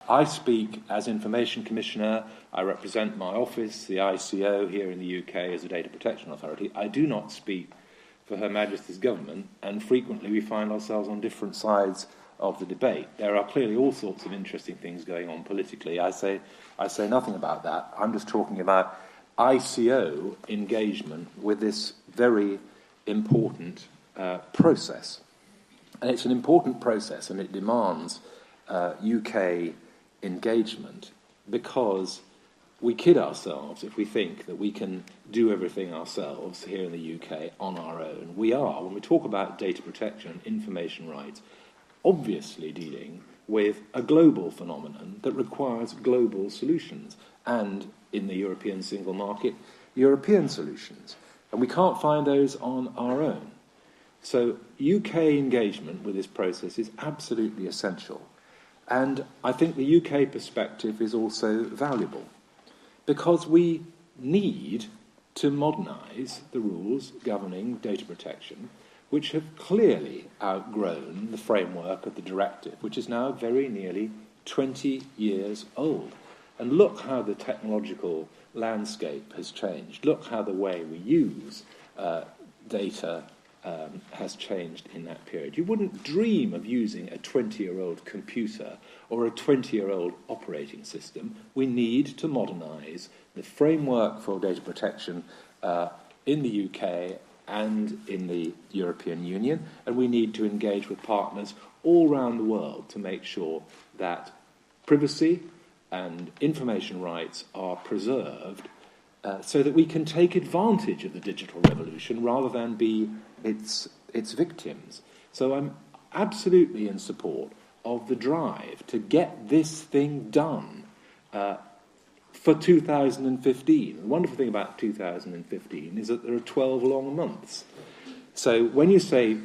I speak as Information Commissioner. I represent my office, the ICO, here in the UK as a data protection authority. I do not speak for Her Majesty's government, and frequently we find ourselves on different sides of the debate. There are clearly all sorts of interesting things going on politically. I say nothing about that. I'm just talking about ICO engagement with this very important process. And it's an important process, and it demands UK engagement, because we kid ourselves if we think that we can do everything ourselves here in the UK on our own. We are, when we talk about data protection, information rights, obviously dealing with a global phenomenon that requires global solutions, and in the European single market, European solutions. And we can't find those on our own. So UK engagement with this process is absolutely essential. And I think the UK perspective is also valuable, because we need to modernise the rules governing data protection, which have clearly outgrown the framework of the directive, which is now very nearly 20 years old. And look how the technological landscape has changed. Look how the way we use data has changed in that period. You wouldn't dream of using a 20-year-old computer or a 20-year-old operating system. We need to modernise the framework for data protection in the UK and in the European Union, and we need to engage with partners all around the world to make sure that privacy and information rights are preserved so that we can take advantage of the digital revolution rather than be its victims. So I'm absolutely in support of the drive to get this thing done for 2015. The wonderful thing about 2015 is that there are 12 long months. So when you say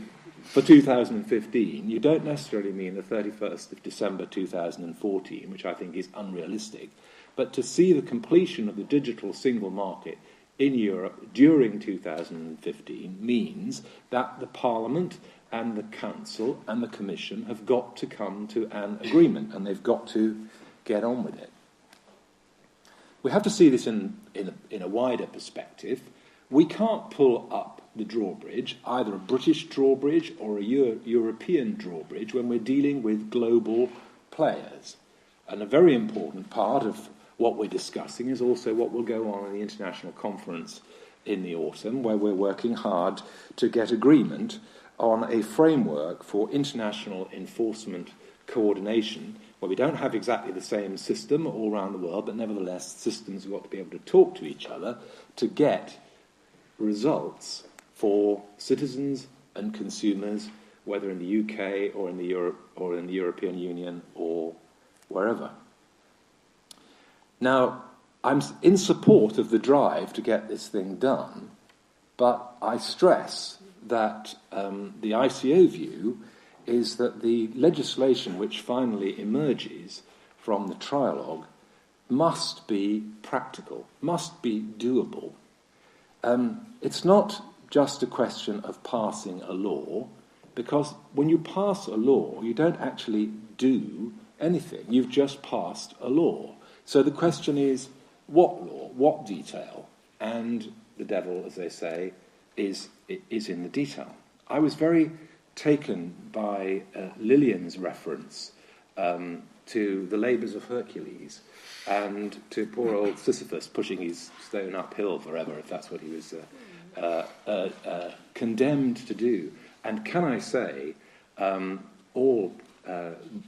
for 2015, you don't necessarily mean the 31st of December 2014, which I think is unrealistic, but to see the completion of the digital single market in Europe during 2015 means that the Parliament and the Council and the Commission have got to come to an agreement, and they've got to get on with it. We have to see this in a wider perspective. We can't pull up the drawbridge, either a British drawbridge or a European drawbridge, when we're dealing with global players. And a very important part of what we're discussing is also what will go on in the international conference in the autumn, where we're working hard to get agreement on a framework for international enforcement coordination, where we don't have exactly the same system all around the world, but nevertheless systems have got to be able to talk to each other to get results for citizens and consumers, whether in the UK or in the European Union or wherever. Now, I'm in support of the drive to get this thing done, but I stress that the ICO view is that the legislation which finally emerges from the trialogue must be practical, must be doable. It's not just a question of passing a law, because when you pass a law, you don't actually do anything. You've just passed a law. So the question is, what law, what detail? And the devil, as they say, is in the detail. I was very taken by Lillian's reference to the labours of Hercules and to poor old Sisyphus pushing his stone uphill forever, if that's what he was condemned to do. And can I say, all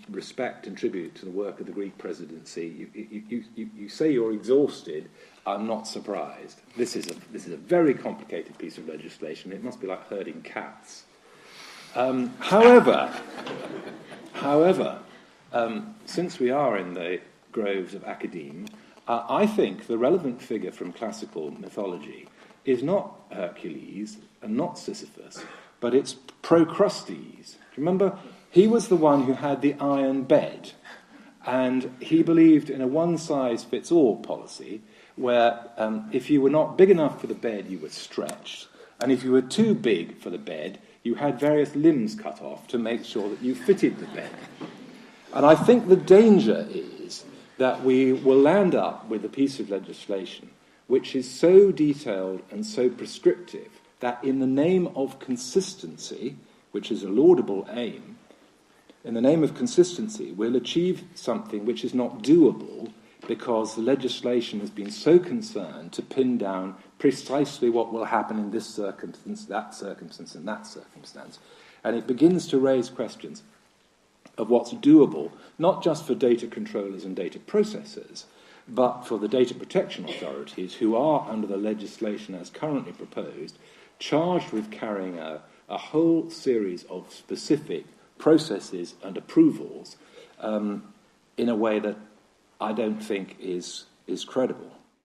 respect and tribute to the work of the Greek presidency, you say you're exhausted. I'm not surprised. This is a very complicated piece of legislation. It must be like herding cats. However, since we are in the groves of academe, I think the relevant figure from classical mythology is not Hercules and not Sisyphus, but it's Procrustes. Remember, he was the one who had the iron bed, and he believed in a one-size-fits-all policy where if you were not big enough for the bed, you were stretched, and if you were too big for the bed, you had various limbs cut off to make sure that you fitted the bed. And I think the danger that we will land up with a piece of legislation which is so detailed and so prescriptive that in the name of consistency, which is a laudable aim, in the name of consistency, we'll achieve something which is not doable because the legislation has been so concerned to pin down precisely what will happen in this circumstance, that circumstance, and that circumstance. And it begins to raise questions of what's doable, not just for data controllers and data processors, but for the data protection authorities who are, under the legislation as currently proposed, charged with carrying out a whole series of specific processes and approvals in a way that I don't think is credible.